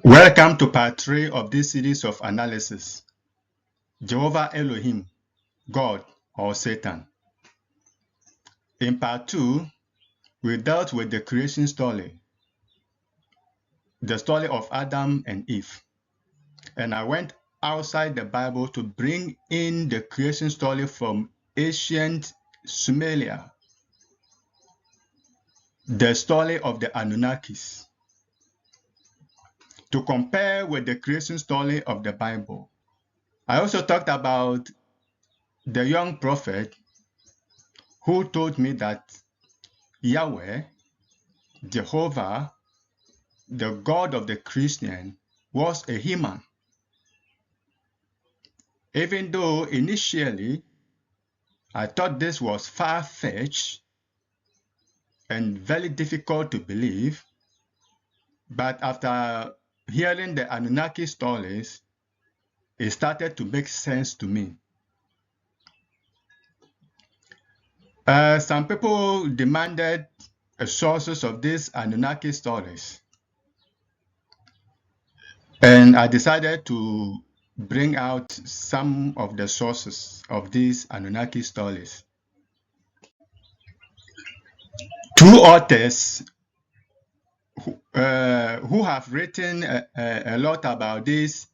Welcome to part 3 of this series of analysis, Jehovah Elohim, God or Satan. In part 2, we dealt with the creation story, the story of Adam and Eve. And I went outside the Bible to bring in the creation story from ancient Sumeria, the story of the Anunnakis, to compare with the creation story of the Bible. I also talked about the young prophet who told me that Yahweh, Jehovah, the God of the Christian, was a human. Even though initially I thought this was far-fetched and very difficult to believe, but after hearing the Anunnaki stories, it started to make sense to me. Some people demanded sources of these Anunnaki stories, and I decided to bring out some of the sources of these Anunnaki stories. Two authors who have written a lot about these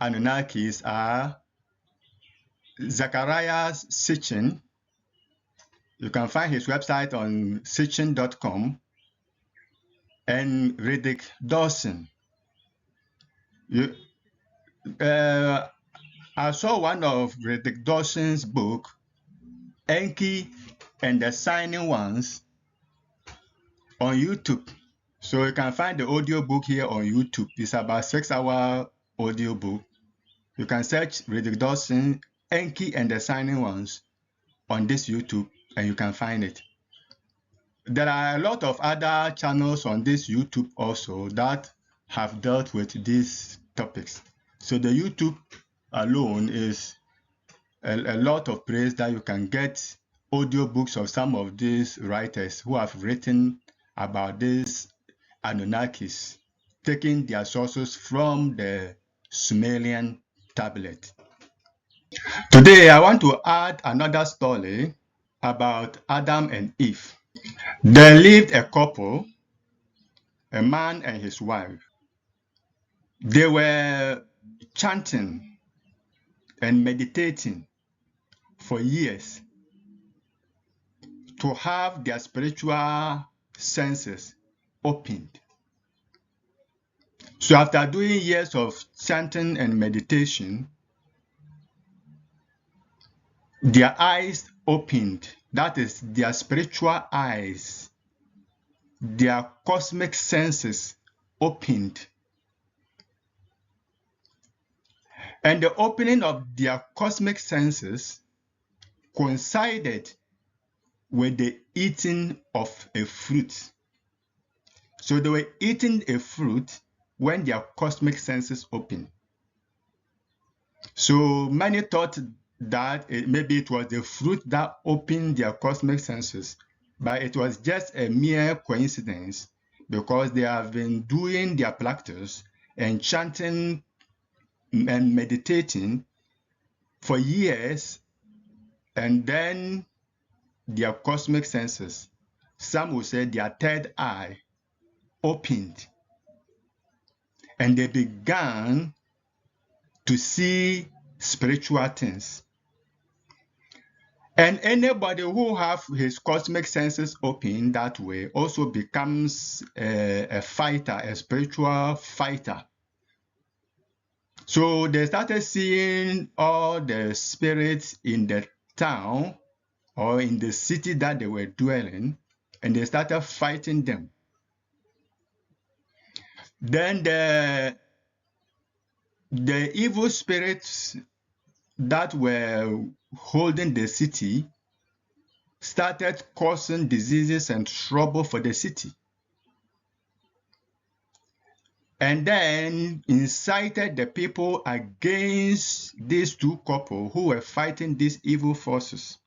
Anunnakis are Zachariah Sitchin. You can find his website on sitchin.com, and Riddick Dawson. I saw one of Riddick Dawson's book, Enki and the Signing Ones, on YouTube. So you can find the audio book here on YouTube. It's about 6-hour audio book. You can search Riddick Dawson, Enki and the Signing Ones on this YouTube, and you can find it. There are a lot of other channels on this YouTube also that have dealt with these topics. So the YouTube alone is a lot of praise that you can get audio books of some of these writers who have written about these Anunnakis, taking their sources from the Sumerian tablet. Today, I want to add another story about Adam and Eve. There lived a couple, a man and his wife. They were chanting and meditating for years to have their spiritual senses opened. So after doing years of chanting and meditation, their eyes opened. That is, their spiritual eyes, their cosmic senses opened. And the opening of their cosmic senses coincided with the eating of a fruit. So they were eating a fruit when their cosmic senses opened. So many thought that maybe it was the fruit that opened their cosmic senses, but it was just a mere coincidence because they have been doing their practice and chanting and meditating for years, and then their cosmic senses, some would say their third eye, opened, and they began to see spiritual things. And anybody who have his cosmic senses open that way also becomes a fighter, a spiritual fighter. So they started seeing all the spirits in the town or in the city that they were dwelling, and they started fighting them. Then the evil spirits that were holding the city started causing diseases and trouble for the city. And then incited the people against these two couples who were fighting these evil forces.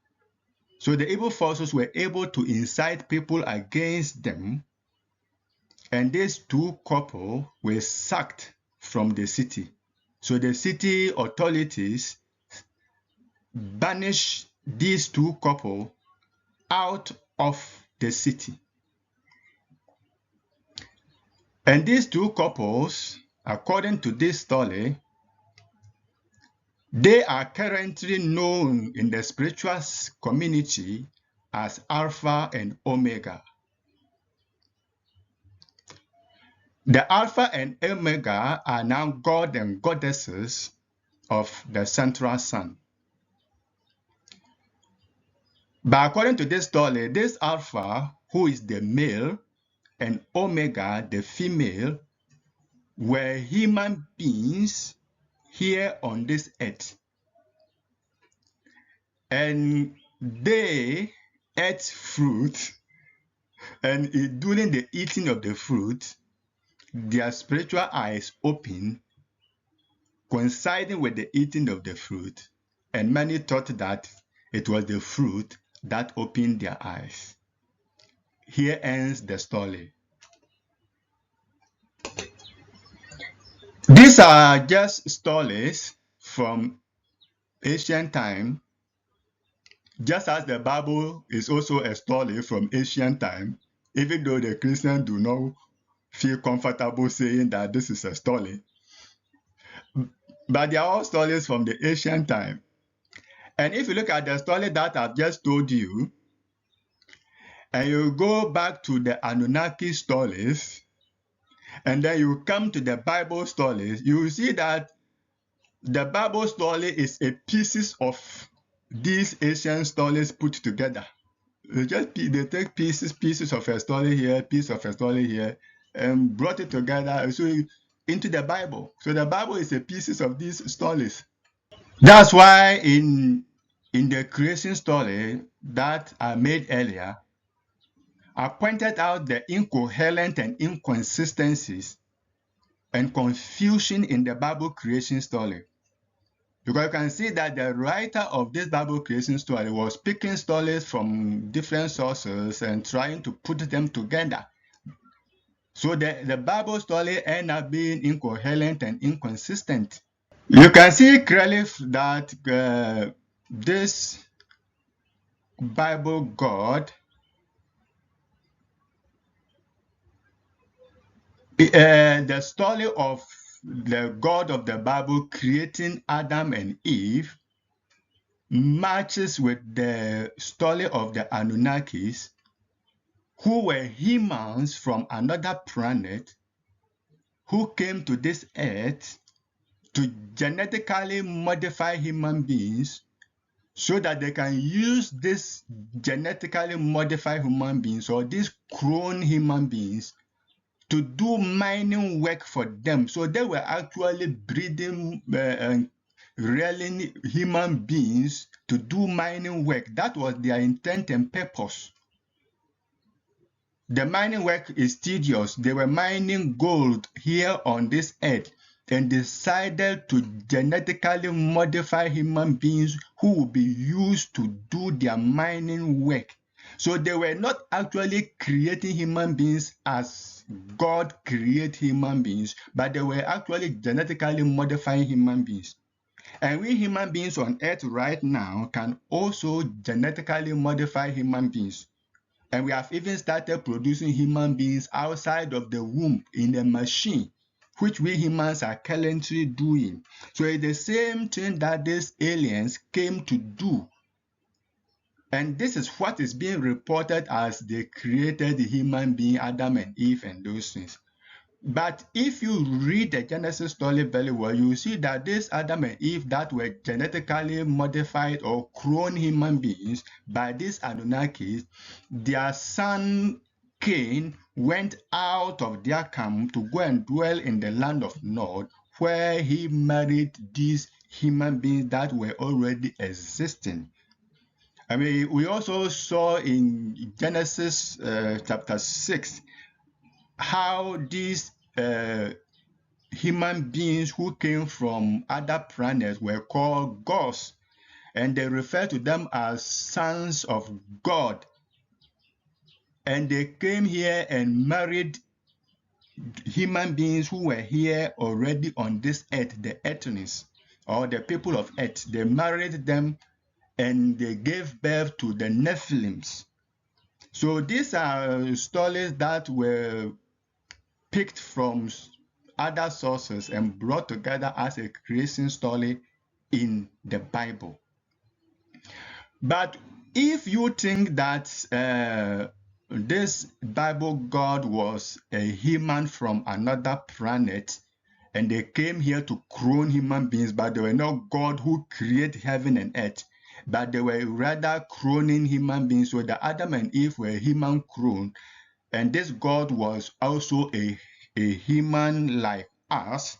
So the evil forces were able to incite people against them, and these two couples were sacked from the city. So the city authorities banished these two couples out of the city. And these two couples, according to this story, they are currently known in the spiritual community as Alpha and Omega. The Alpha and Omega are now God and goddesses of the central sun. But according to this story, this Alpha, who is the male, and Omega, the female, were human beings here on this earth. And they ate fruit, and during the eating of the fruit, their spiritual eyes opened, coinciding with the eating of the fruit, and many thought that it was the fruit that opened their eyes. Here ends the story. These are just stories from ancient time, just as the Bible is also a story from ancient time, even though the Christians do not feel comfortable saying that this is a story. But they are all stories from the ancient time. And if you look at the story that I've just told you, and you go back to the Anunnaki stories, and then you come to the Bible stories, you will see that the Bible story is a pieces of these ancient stories put together. They take pieces of a story here, piece of a story here, and brought it together into the Bible. So the Bible is a pieces of these stories. That's why in the creation story that I made earlier, I pointed out the incoherent and inconsistencies and confusion in the Bible creation story. Because you can see that the writer of this Bible creation story was picking stories from different sources and trying to put them together. So the Bible story ended up being incoherent and inconsistent. You can see clearly that this Bible God, the story of the God of the Bible creating Adam and Eve matches with the story of the Anunnakis, who were humans from another planet who came to this earth to genetically modify human beings so that they can use this genetically modified human beings or these clone human beings to do mining work for them. So they were actually breeding rearing human beings to do mining work. That was their intent and purpose. The mining work is tedious. They were mining gold here on this earth and decided to genetically modify human beings who will be used to do their mining work. So they were not actually creating human beings as God created human beings, but they were actually genetically modifying human beings. And we human beings on earth right now can also genetically modify human beings. And we have even started producing human beings outside of the womb in a machine, which we humans are currently doing. So it's the same thing that these aliens came to do. And this is what is being reported as they created the human being, Adam and Eve, and those things. But if you read the Genesis story very well, you see that this Adam and Eve that were genetically modified or cloned human beings by these Anunnakis, their son Cain went out of their camp to go and dwell in the land of Nod, where he married these human beings that were already existing. I mean, we also saw in Genesis chapter 6 how these human beings who came from other planets were called gods, and they refer to them as sons of God. And they came here and married human beings who were here already on this earth, the Earthnians, or the people of earth. They married them and they gave birth to the Nephilims. So these are stories that were picked from other sources and brought together as a creation story in the Bible. But if you think that this Bible God was a human from another planet and they came here to clone human beings, but they were not God who created heaven and earth, but they were rather cloning human beings. So the Adam and Eve were human clone, and this God was also a human like us.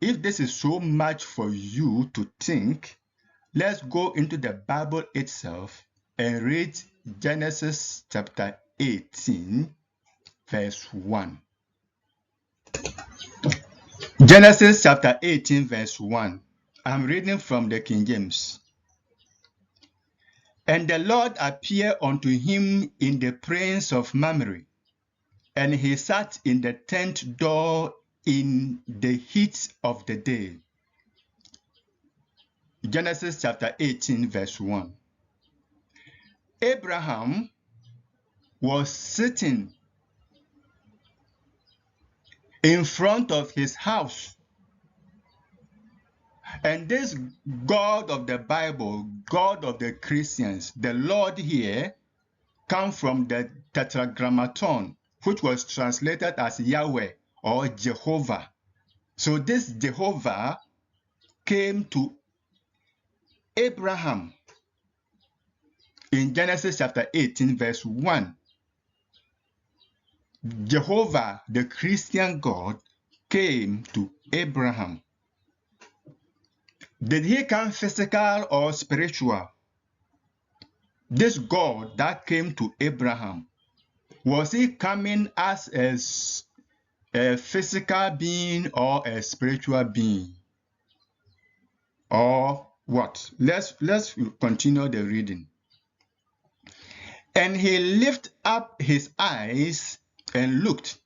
If this is so much for you to think, let's go into the Bible itself and read Genesis chapter 18, verse 1. Genesis chapter 18, verse 1. I'm reading from the King James. And the Lord appeared unto him in the plains of Mamre, and he sat in the tent door in the heat of the day. Genesis chapter 18, verse 1. Abraham was sitting in front of his house. And this God of the Bible, God of the Christians, the Lord here, come from the Tetragrammaton, which was translated as Yahweh or Jehovah. So this Jehovah came to Abraham in Genesis chapter 18, verse 1. Jehovah, the Christian God, came to Abraham. Did he come physical or spiritual? This God that came to Abraham, was he coming as a physical being or a spiritual being? Or what? Let's continue the reading. And he lifted up his eyes and looked,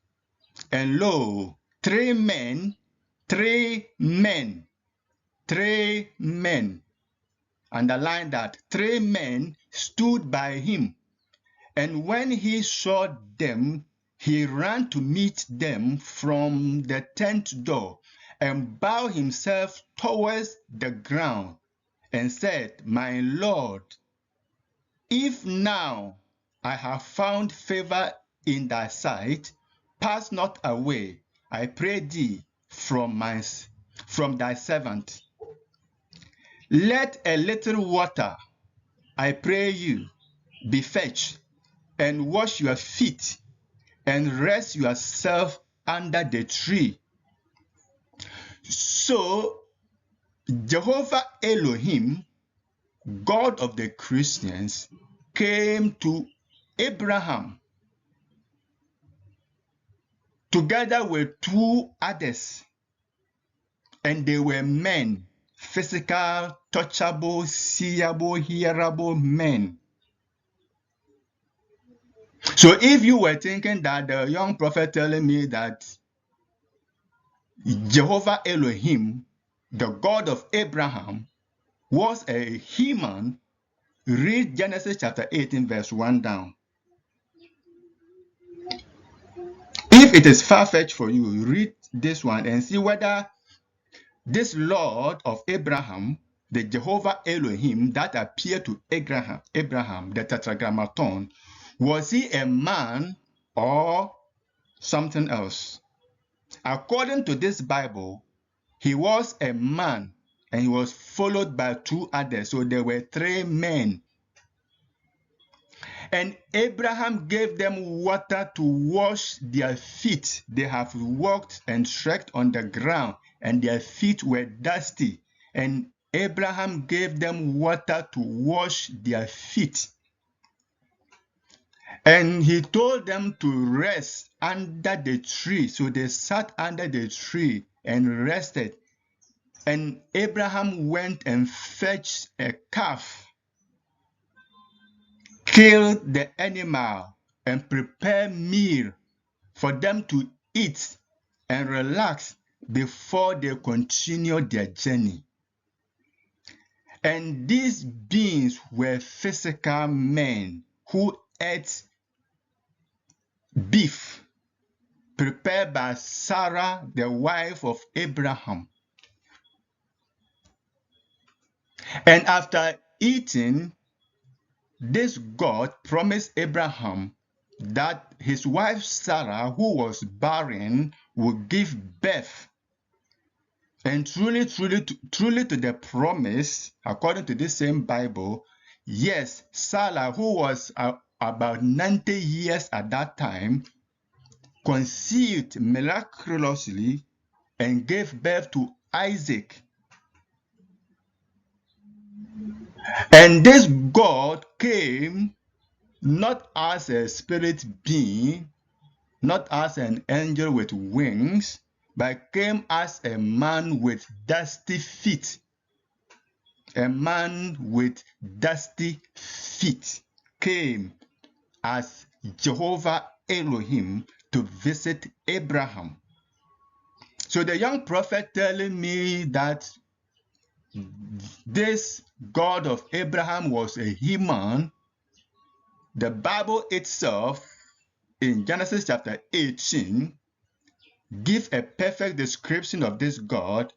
and lo, three men, underline that, three men stood by him. And when he saw them, he ran to meet them from the tent door and bowed himself towards the ground and said, My Lord, if now I have found favor in thy sight, pass not away, I pray thee, from thy servant. Let a little water, I pray you, be fetched, and wash your feet, and rest yourself under the tree. So Jehovah Elohim, God of the Christians, came to Abraham together with two others, and they were men, physical, touchable, seeable, hearable men. So if you were thinking that the young prophet telling me that Jehovah Elohim, the God of Abraham, was a human, read Genesis chapter 18, verse 1 down. If it is far-fetched for you, read this one and see whether this Lord of Abraham, the Jehovah Elohim that appeared to Abraham, the Tetragrammaton, was he a man or something else? According to this Bible, he was a man and he was followed by two others. So there were three men. And Abraham gave them water to wash their feet. They have walked and trekked on the ground, and their feet were dusty. And Abraham gave them water to wash their feet. And he told them to rest under the tree. So they sat under the tree and rested. And Abraham went and fetched a calf, killed the animal, and prepared meal for them to eat and relax before they continue their journey. And these beings were physical men who ate beef prepared by Sarah, the wife of Abraham. And after eating, this God promised Abraham that his wife Sarah, who was barren, would give birth. And truly to the promise, according to this same Bible, yes, Sarah, who was about 90 years at that time, conceived miraculously and gave birth to Isaac. And this God came not as a spirit being, not as an angel with wings, but came as a man with dusty feet. A man with dusty feet came as Jehovah Elohim to visit Abraham. So the young prophet telling me that this God of Abraham was a human, the Bible itself in Genesis chapter 18 gives a perfect description of this God,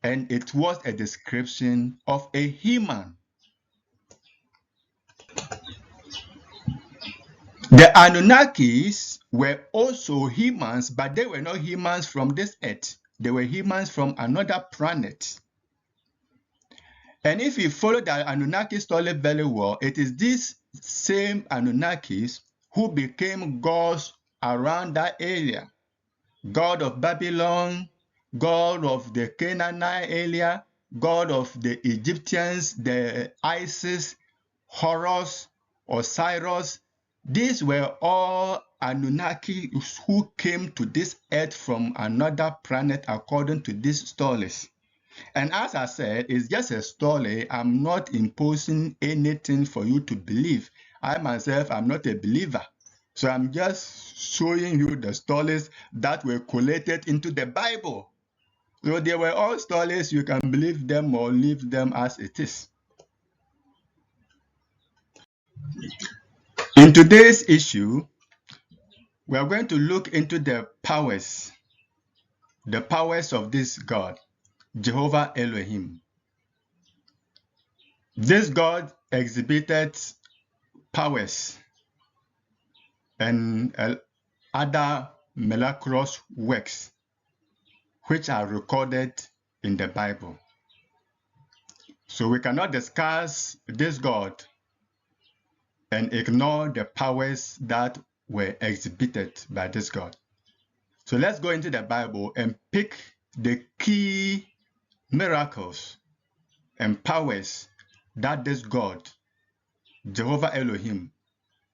and it was a description of a human. The Anunnakis were also humans, but they were not humans from this earth. They were humans from another planet. And if you follow the Anunnaki story very well, it is these same Anunnakis who became gods around that area. God of Babylon, God of the Canaanite area, God of the Egyptians, the Isis, Horus, Osiris. These were all Anunnaki who came to this earth from another planet according to these stories. And as I said, it's just a story. I'm not imposing anything for you to believe. I myself am not a believer. So I'm just showing you the stories that were collated into the Bible. So they were all stories. You can believe them or leave them as it is. In today's issue, we are going to look into the powers of this God, Jehovah Elohim. This God exhibited powers and other miraculous works which are recorded in the Bible. So we cannot discuss this God and ignore the powers that were exhibited by this God. So let's go into the Bible and pick the key miracles and powers that this God, Jehovah Elohim,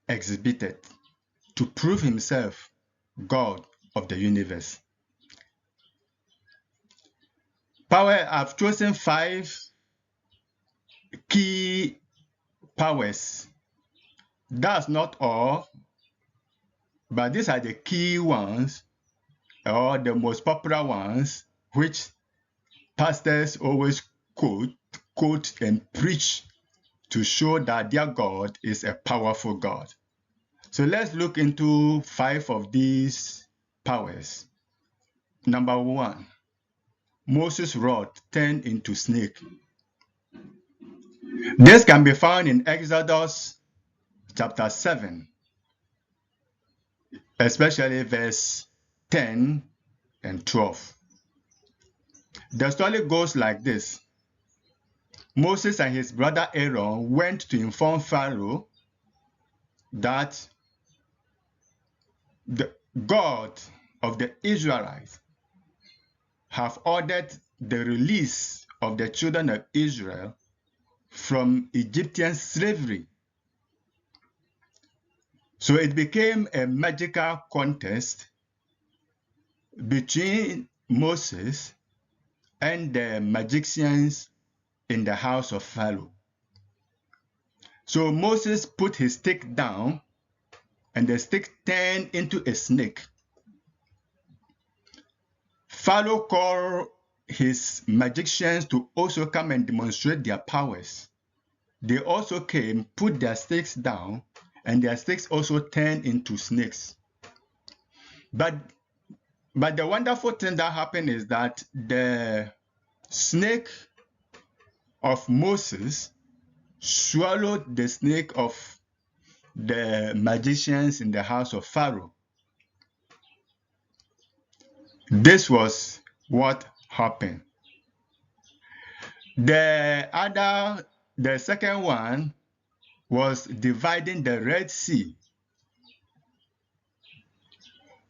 exhibited to prove himself God of the universe. I've chosen 5 key powers. That's not all, but these are the key ones or the most popular ones which pastors always quote and preach to show that their God is a powerful God. So let's look into 5 of these powers. Number 1, Moses' rod turned into snake. This can be found in Exodus chapter 7, especially verse 10 and 12. The story goes like this. Moses and his brother Aaron went to inform Pharaoh that the God of the Israelites have ordered the release of the children of Israel from Egyptian slavery. So it became a magical contest between Moses and the magicians in the house of Pharaoh. So Moses put his stick down and the stick turned into a snake. Pharaoh called his magicians to also come and demonstrate their powers. They also came, put their sticks down, and their sticks also turned into snakes. But the wonderful thing that happened is that the snake of Moses swallowed the snake of the magicians in the house of Pharaoh. This was what happened. The second one was dividing the Red Sea.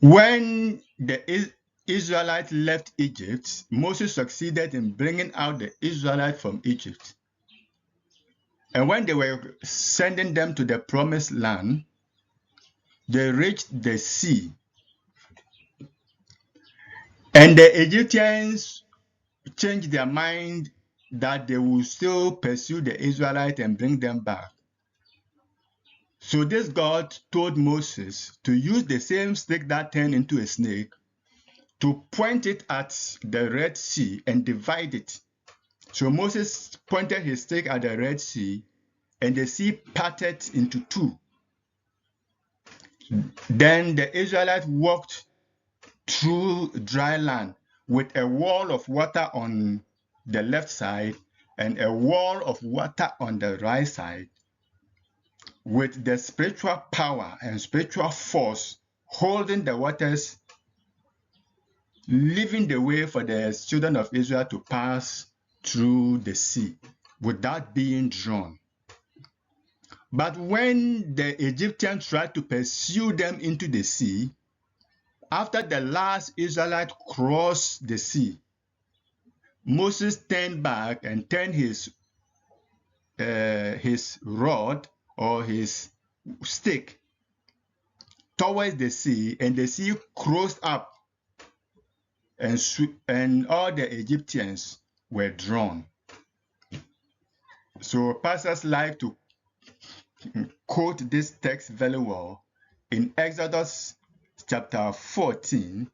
When the Israelites left Egypt, Moses succeeded in bringing out the Israelites from Egypt. And when they were sending them to the promised land, they reached the sea. And the Egyptians changed their mind that they will still pursue the Israelites and bring them back. So this God told Moses to use the same stick that turned into a snake to point it at the Red Sea and divide it. So Moses pointed his stick at the Red Sea, and the sea parted into two. Then the Israelites walked through dry land with a wall of water on the left side and a wall of water on the right side, with the spiritual power and spiritual force holding the waters, leaving the way for the children of Israel to pass through the sea without being drawn. But when the Egyptians tried to pursue them into the sea, after the last Israelite crossed the sea, Moses turned back and turned his rod or his stick towards the sea, and the sea closed up, and all the Egyptians were drawn. So pastors like to quote this text very well in Exodus chapter 14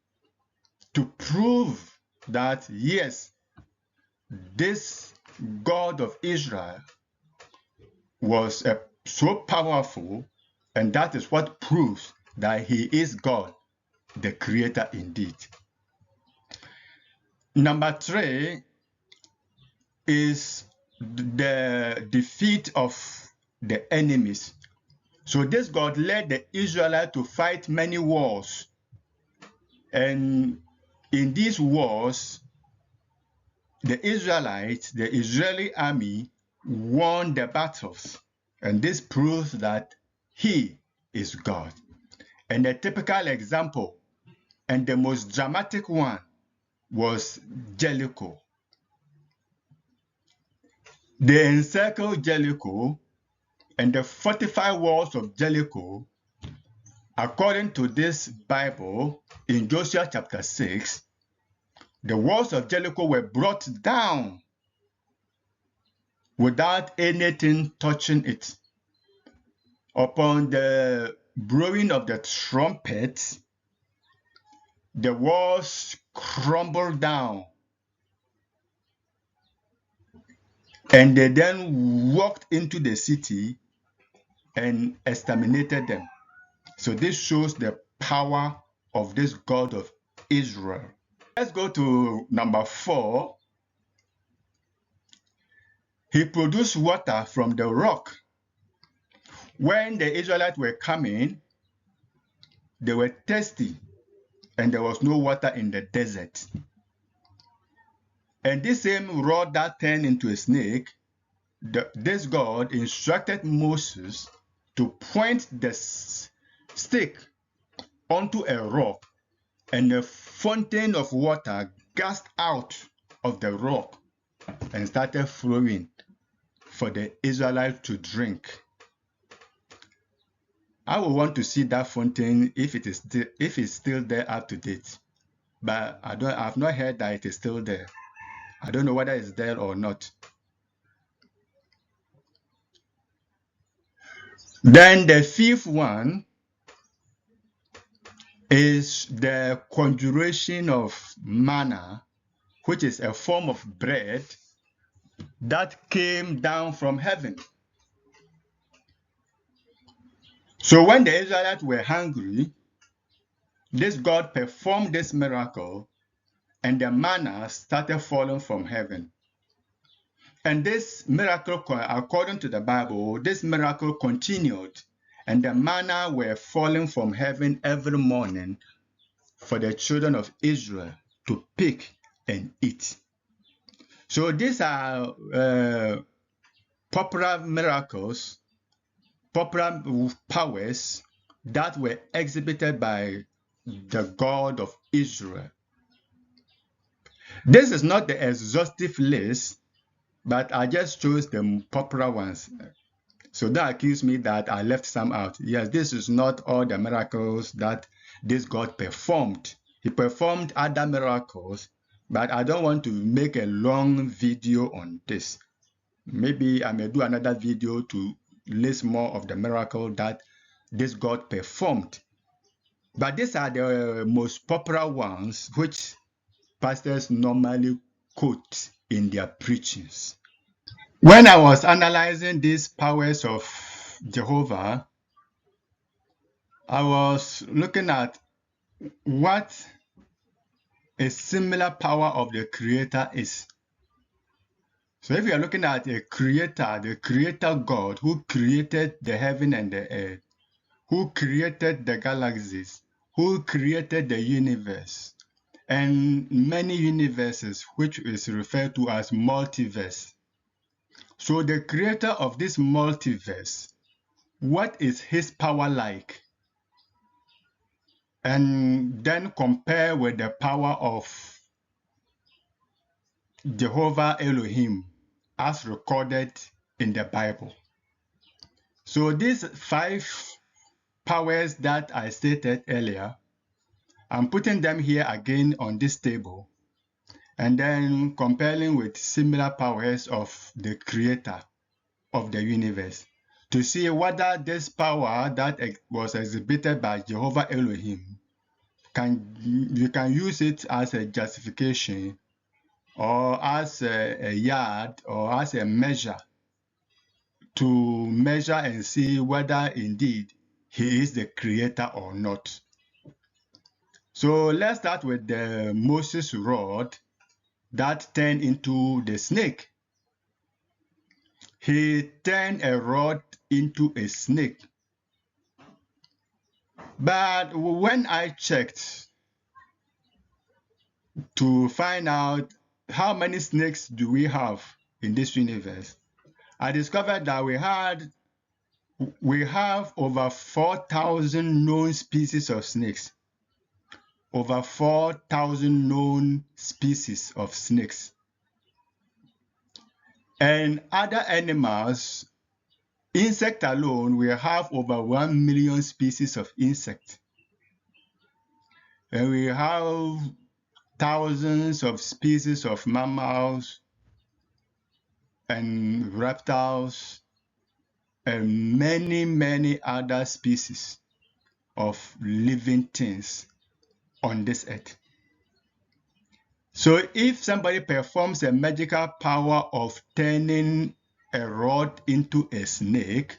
to prove that yes, this God of Israel was so powerful, and that is what proves that he is God, the creator indeed. Number 3 is the defeat of the enemies. So this God led the Israelites to fight many wars, and in these wars, the Israelites, the Israeli army, won the battles, and this proves that he is God. And a typical example, and the most dramatic one, was Jericho. They encircled Jericho, and the fortified walls of Jericho, according to this Bible in Joshua chapter 6, the walls of Jericho were brought down without anything touching it. Upon the blowing of the trumpet, the walls crumbled down, and they then walked into the city and exterminated them. So this shows the power of this God of Israel. Let's go to number 4. He produced water from the rock. When the Israelites were coming, they were thirsty, and there was no water in the desert. And this same rod that turned into a snake, this God instructed Moses to point the stick onto a rock, and a fountain of water gushed out of the rock and started flowing for the Israelites to drink. I would want to see that fountain if it's still there up to date, but I've not heard that it is still there. I don't know whether it's there or not. Then the 5th one is the conjuration of manna, which is a form of bread that came down from heaven. So when the Israelites were hungry, this God performed this miracle, and the manna started falling from heaven. And this miracle, according to the Bible, this miracle continued, and the manna were falling from heaven every morning for the children of Israel to pick and eat. So these are popular miracles, popular powers that were exhibited by the God of Israel. This is not the exhaustive list, but I just chose the popular ones. So don't accuse me that I left some out. Yes, this is not all the miracles that this God performed. He performed other miracles, but I don't want to make a long video on this. Maybe I may do another video to list more of the miracle that this God performed. But these are the most popular ones which pastors normally quote in their preachings. When I was analyzing these powers of Jehovah, I was looking at what a similar power of the Creator is. So if you are looking at a creator, the creator God who created the heaven and the earth, who created the galaxies, who created the universe, and many universes, which is referred to as multiverse. So the creator of this multiverse, what is his power like? And then compare with the power of Jehovah Elohim as recorded in the Bible. So these 5 powers that I stated earlier, I'm putting them here again on this table and then comparing with similar powers of the creator of the universe to see whether this power that was exhibited by Jehovah Elohim, you can use it as a justification or as a yard or as a measure to measure and see whether indeed he is the creator or not. So let's start with the Moses rod that turned into the snake. He turned a rod into a snake. But when I checked to find out how many snakes do we have in this universe, I discovered that we have over 4,000 known species of snakes. Over 4,000 known species of snakes. And other animals, insect alone, we have over 1 million species of insects. And we have thousands of species of mammals and reptiles and many, many other species of living things on this earth. So if somebody performs a magical power of turning a rod into a snake,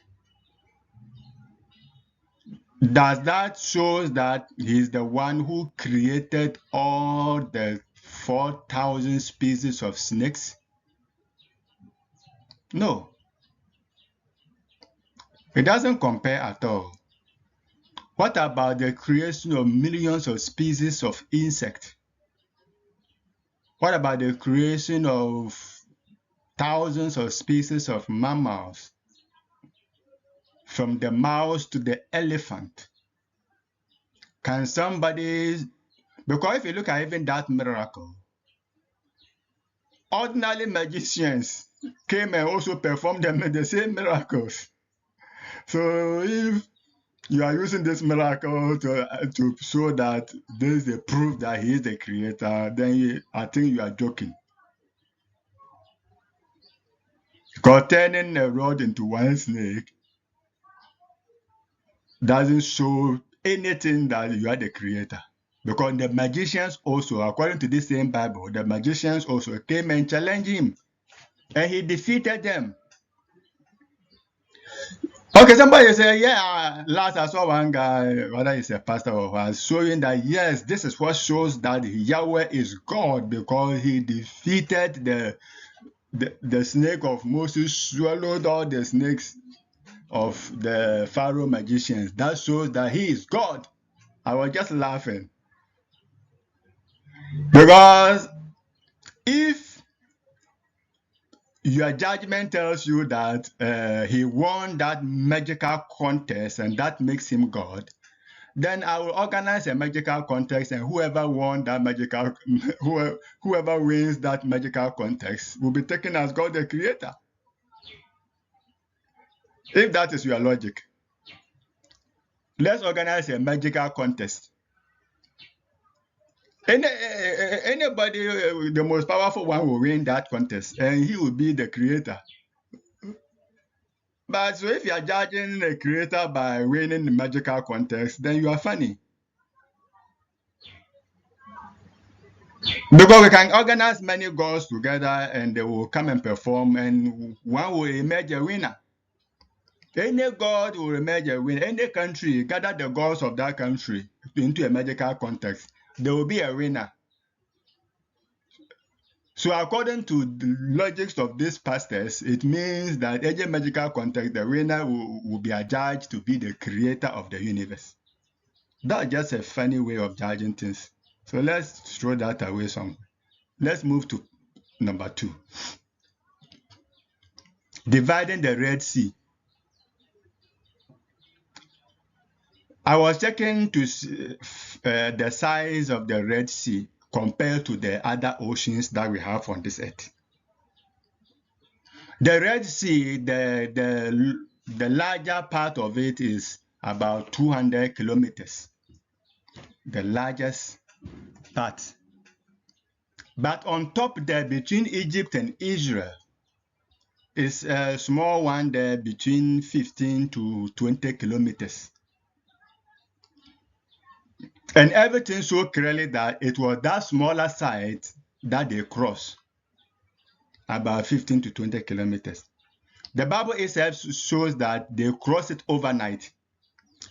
does that show that he's the one who created all the 4,000 species of snakes? No. It doesn't compare at all. What about the creation of millions of species of insects? What about the creation of thousands of species of mammals? From the mouse to the elephant. Can somebody, because if you look at even that miracle, ordinary magicians came and also performed the same miracles. So if you are using this miracle to show that there is a proof that he is the creator, then I think you are joking. Because turning a rod into one snake doesn't show anything that you are the creator. Because the magicians also, according to this same Bible, the magicians also came and challenged him. And he defeated them. Okay, somebody say, yeah, last I saw one guy, whether he's a pastor or what, showing that yes, this is what shows that Yahweh is God, because he defeated the snake of Moses, swallowed all the snakes of the Pharaoh magicians. That shows that he is God. I was just laughing. Because if your judgment tells you that he won that magical contest and that makes him God, then I will organize a magical contest, and whoever won that magical, whoever wins that magical contest will be taken as God the Creator. If that is your logic, let's organize a magical contest. Anybody, the most powerful one, will win that contest, and he will be the creator. But so if you are judging a creator by winning the magical contest, then you are funny. Because we can organize many gods together and they will come and perform, and one will emerge a winner. Any god will emerge a winner. Any country, gather the gods of that country into a magical contest, there will be a winner. So according to the logics of these pastors, it means that any magical contest, the winner will be adjudged to be the creator of the universe. That's just a funny way of judging things. So let's throw that away somewhere. Let's move to number 2. Dividing the Red Sea. I was checking to see, the size of the Red Sea compared to the other oceans that we have on this earth. The Red Sea, the larger part of it is about 200 kilometers. The largest part. But on top there, between Egypt and Israel, is a small one there between 15 to 20 kilometers. And everything so clearly that it was that smaller side that they crossed, about 15 to 20 kilometers. The Bible itself shows that they crossed it overnight.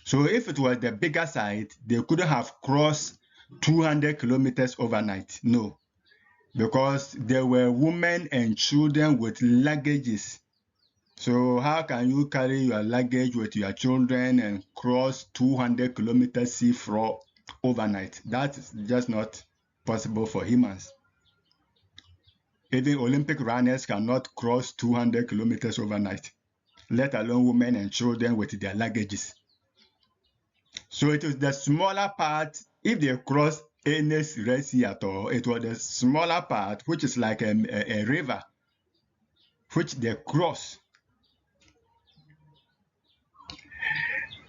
So if it was the bigger side, they couldn't have crossed 200 kilometers overnight. No. Because there were women and children with luggages. So how can you carry your luggage with your children and cross 200 kilometers sea floor overnight? That's just not possible for humans. Even Olympic runners cannot cross 200 kilometers overnight, let alone women and children with their luggages. So it was the smaller part. If they cross any Red Sea at all, it was the smaller part, which is like a river, which they cross.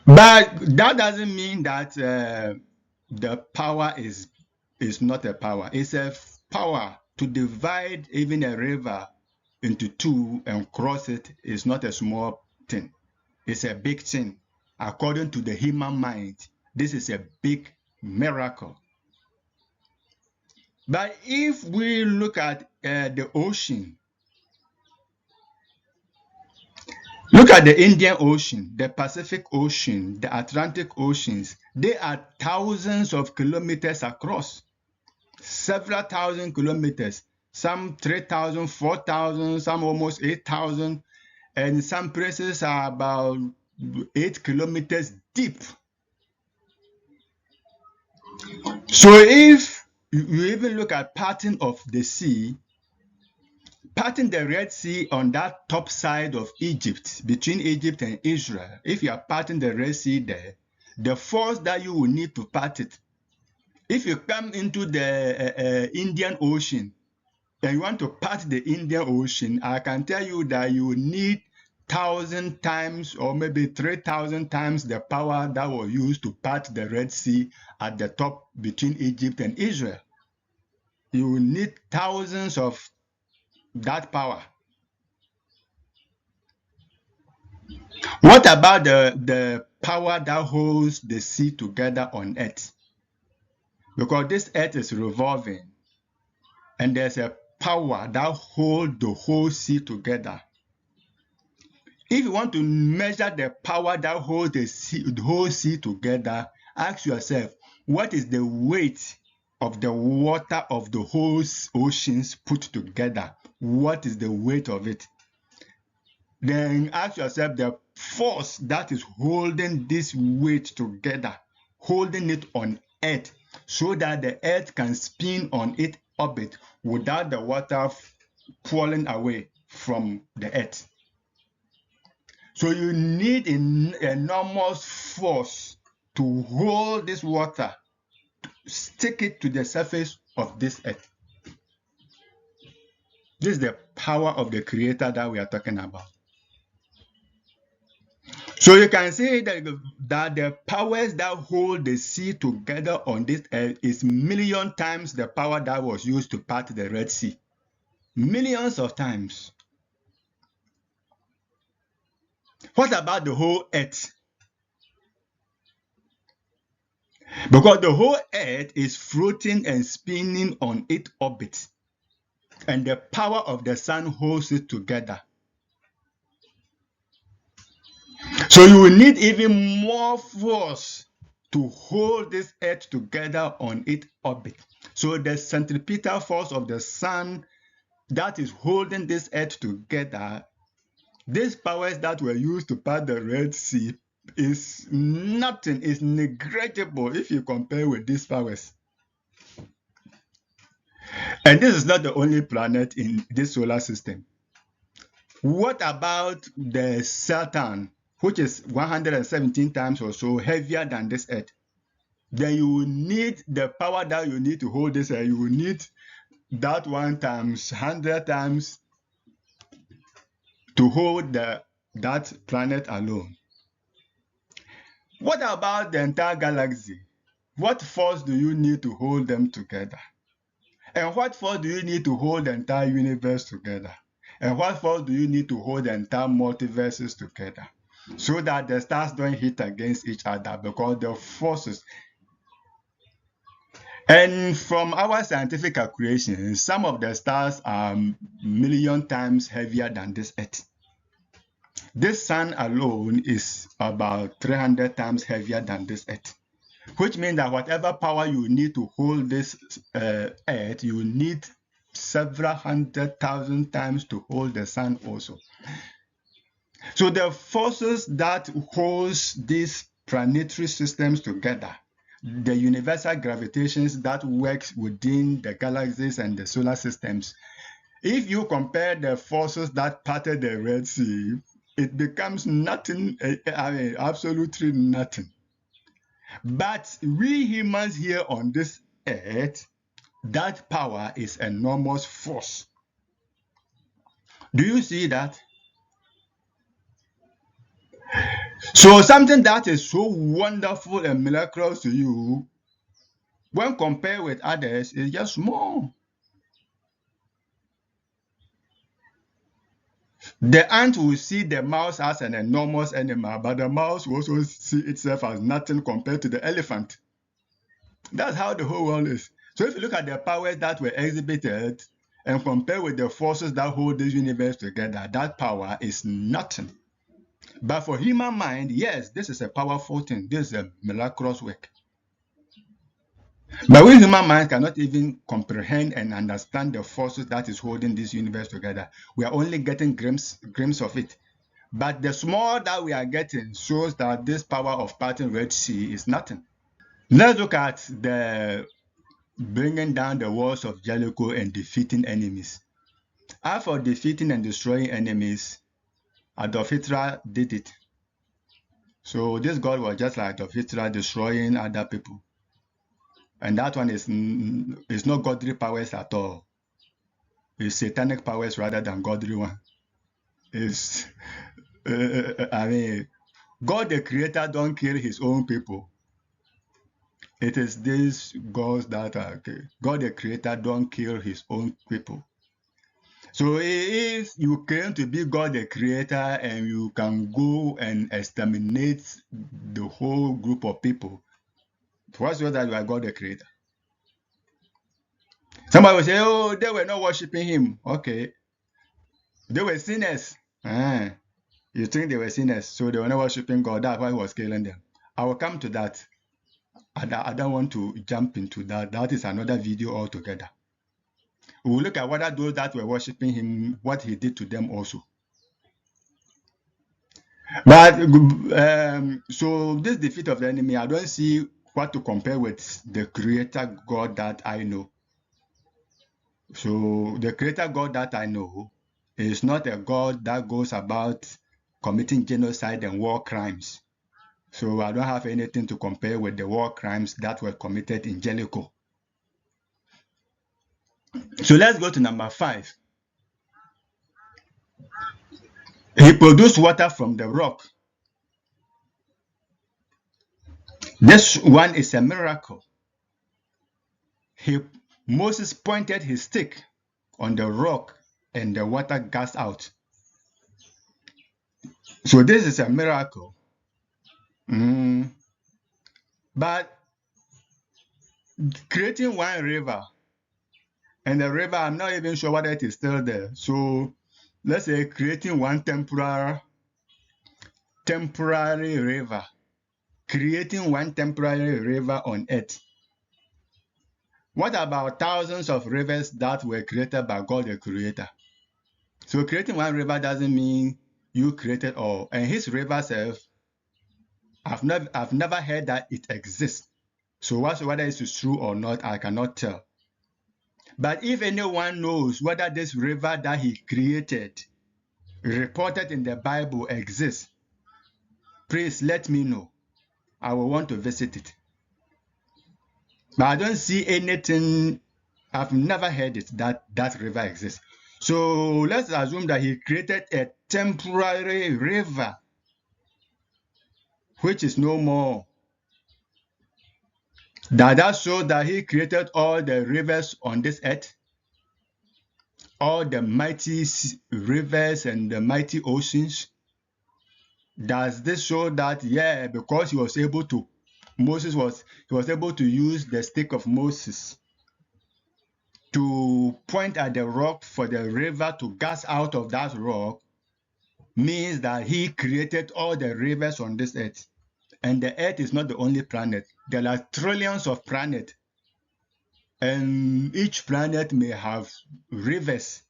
But that doesn't mean that the power is not a power. It's a power. To divide even a river into two and cross it is not a small thing. It's a big thing. According to the human mind, this is a big miracle. But if we look at the ocean, look at the Indian Ocean, the Pacific Ocean, the Atlantic Oceans. They are thousands of kilometers across, several thousand kilometers, some 3,000, 4,000, some almost 8,000, and some places are about 8 kilometers deep. So if you even look at parting of the sea, parting the Red Sea on that top side of Egypt, between Egypt and Israel, if you are parting the Red Sea there, the force that you will need to part it, if you come into the Indian Ocean and you want to part the Indian Ocean, I can tell you that you need 1,000 times or maybe 3,000 times the power that was used to part the Red Sea at the top between Egypt and Israel. You will need thousands of that power. What about the power that holds the sea together on earth? Because this earth is revolving, and there's a power that holds the whole sea together. If you want to measure the power that holds the whole sea together, ask yourself, what is the weight of the water of the whole oceans put together? What is the weight of it? Then ask yourself the force that is holding this weight together, holding it on earth, so that the earth can spin on its orbit without the water falling away from the earth. So you need an enormous force to hold this water, stick it to the surface of this earth. This is the power of the Creator that we are talking about. So you can say that the powers that hold the sea together on this earth is million times the power that was used to part the Red Sea. Millions of times. What about the whole earth? Because the whole earth is floating and spinning on its orbit, and the power of the sun holds it together. So you will need even more force to hold this earth together on its orbit. So the centripetal force of the sun that is holding this earth together, these powers that were used to part the Red Sea, is nothing, is negligible if you compare with these powers. And this is not the only planet in this solar system. What about the Saturn, which is 117 times or so heavier than this Earth? Then you will need the power that you need to hold this Earth. You will need that 1 times 100 times to hold that planet alone. What about the entire galaxy? What force do you need to hold them together? And what force do you need to hold the entire universe together? And what force do you need to hold the entire multiverses together? So that the stars don't hit against each other, because the forces. And from our scientific calculations, some of the stars are million times heavier than this Earth. This sun alone is about 300 times heavier than this Earth, which means that whatever power you need to hold this Earth, you need several 100,000 times to hold the sun also. So the forces that holds these planetary systems together, the universal gravitations that works within the galaxies and the solar systems, if you compare the forces that parted the Red Sea, it becomes nothing, absolutely nothing. But we humans here on this earth, that power is enormous force. Do you see that? So something that is so wonderful and miraculous to you, when compared with others, is just small. The ant will see the mouse as an enormous animal, but the mouse will also see itself as nothing compared to the elephant. That's how the whole world is. So if you look at the powers that were exhibited and compare with the forces that hold this universe together, that power is nothing. But for human mind, yes, this is a powerful thing. This is a miraculous work. But we human minds cannot even comprehend and understand the forces that is holding this universe together. We are only getting glimpses of it. But the small that we are getting shows that this power of parting Red Sea is nothing. Let's look at the bringing down the walls of Jericho and defeating enemies. After defeating and destroying enemies, Adolf Hitler did it. So this God was just like Adolf Hitler destroying other people. And that one is not godly powers at all. It's satanic powers rather than godly one. It's, God the Creator don't kill his own people. It is these gods that are God the Creator don't kill his own people. So if you claim to be God the creator and you can go and exterminate the whole group of people, what's that you are God the creator? Somebody will say, oh, they were not worshiping him. Okay. They were sinners. You think they were sinners, so they were not worshiping God. That's why he was killing them. I will come to that. I don't want to jump into that. That is another video altogether. We will look at whether those that were worshiping him, what he did to them also. But so this defeat of the enemy, I don't see what to compare with the creator God that I know. So the creator God that I know is not a God that goes about committing genocide and war crimes. So I don't have anything to compare with the war crimes that were committed in Jericho. So let's go to number 5. He produced water from the rock. This one is a miracle. Moses pointed his stick on the rock and the water gushed out. So this is a miracle. But creating one river, and the river, I'm not even sure whether it is still there. So let's say creating one temporary river, creating one temporary river on earth. What about thousands of rivers that were created by God the creator? So creating one river doesn't mean you created all. And his river self, I've never heard that it exists. So whether it is true or not, I cannot tell. But if anyone knows whether this river that he created, reported in the Bible, exists, please let me know. I will want to visit it. But I don't see anything, I've never heard it, that river exists. So let's assume that he created a temporary river, which is no more. Does that show that he created all the rivers on this earth? All the mighty rivers and the mighty oceans? Does this show that, yeah, because Moses was able to use the stick of Moses to point at the rock for the river to gush out of that rock, means that he created all the rivers on this earth. And the earth is not the only planet. There are trillions of planets. And each planet may have rivers.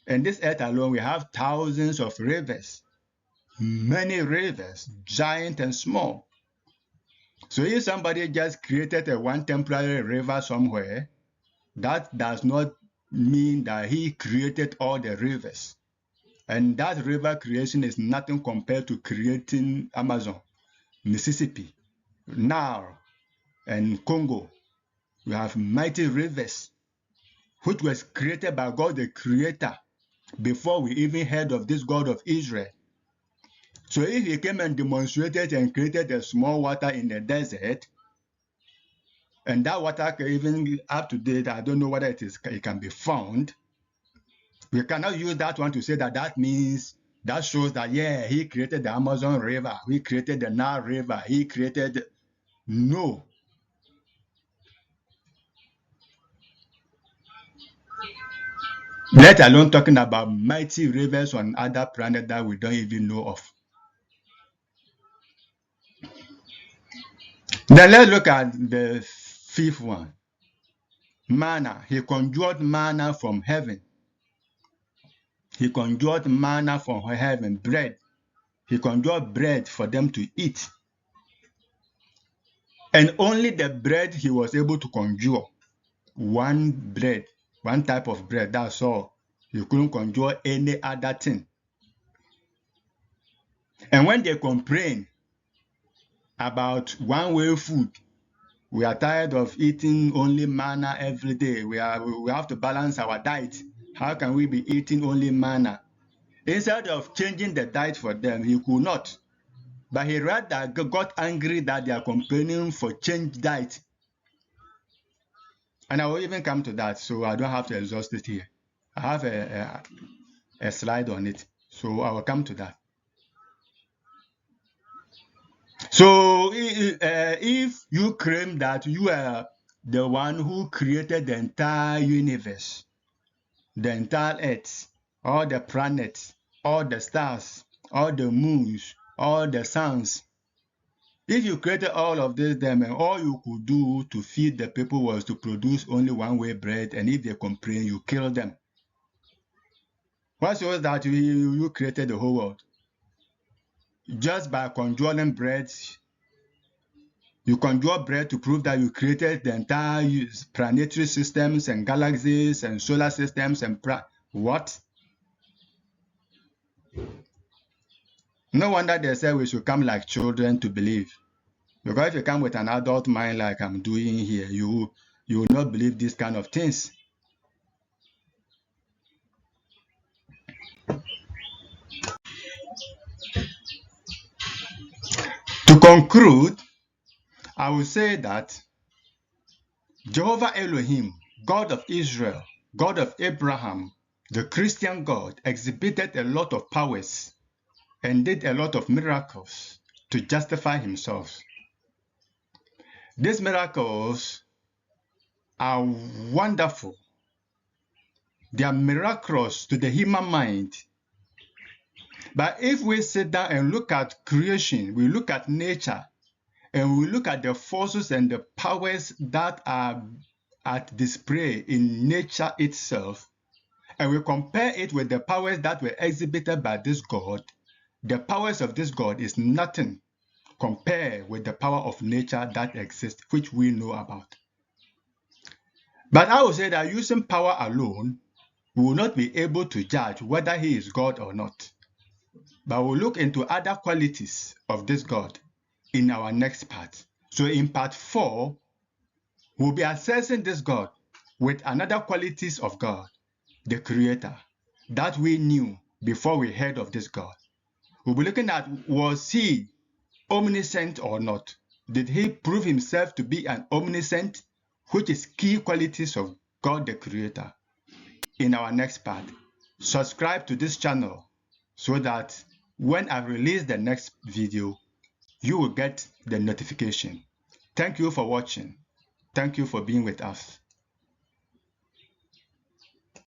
And this earth alone, we have thousands of rivers. Many rivers, giant and small. So if somebody just created one temporary river somewhere, that does not mean that he created all the rivers. And that river creation is nothing compared to creating Amazon, Mississippi, Nile, and Congo. We have mighty rivers, which was created by God the Creator before we even heard of this God of Israel. So if he came and demonstrated and created a small water in the desert, and that water even up to date, I don't know whether it can be found. We cannot use that one to say that means, that shows that, yeah, he created the Amazon River, he created the Nile River, he created, no. Let alone talking about mighty rivers on other planets that we don't even know of. Then let's look at the 5th one. Manna. He conjured manna from heaven. He conjured manna from heaven, bread. He conjured bread for them to eat. And only the bread he was able to conjure. One bread, one type of bread, that's all. You couldn't conjure any other thing. And when they complain about one-way food, we are tired of eating only manna every day. We have to balance our diet. How can we be eating only manna? Instead of changing the diet for them, he could not. But he rather got angry that they are complaining for changed diet. And I will even come to that, so I don't have to exhaust it here. I have a slide on it, so I will come to that. So if you claim that you are the one who created the entire universe, the entire earth, all the planets, all the stars, all the moons, all the suns, if you created all of this, then all you could do to feed the people was to produce only one-way bread, and if they complain, you kill them. What shows that you created the whole world? Just by conjuring bread, you conjure bread to prove that you created the entire planetary systems and galaxies and solar systems and what? No wonder they say we should come like children to believe. Because if you come with an adult mind like I'm doing here, you will not believe these kind of things. To conclude, I will say that Jehovah Elohim, God of Israel, God of Abraham, the Christian God, exhibited a lot of powers and did a lot of miracles to justify himself. These miracles are wonderful. They are miraculous to the human mind. But if we sit down and look at creation, we look at nature, and we look at the forces and the powers that are at display in nature itself, and we compare it with the powers that were exhibited by this God, the powers of this God is nothing compared with the power of nature that exists, which we know about. But I would say that using power alone, we will not be able to judge whether he is God or not. But we'll look into other qualities of this God in our next part. So in part 4, we'll be assessing this God with another qualities of God, the Creator, that we knew before we heard of this God. We'll be looking at, was he omniscient or not? Did he prove himself to be an omniscient, which is key qualities of God the Creator? In our next part, subscribe to this channel so that when I release the next video, you will get the notification. Thank you for watching. Thank you for being with us.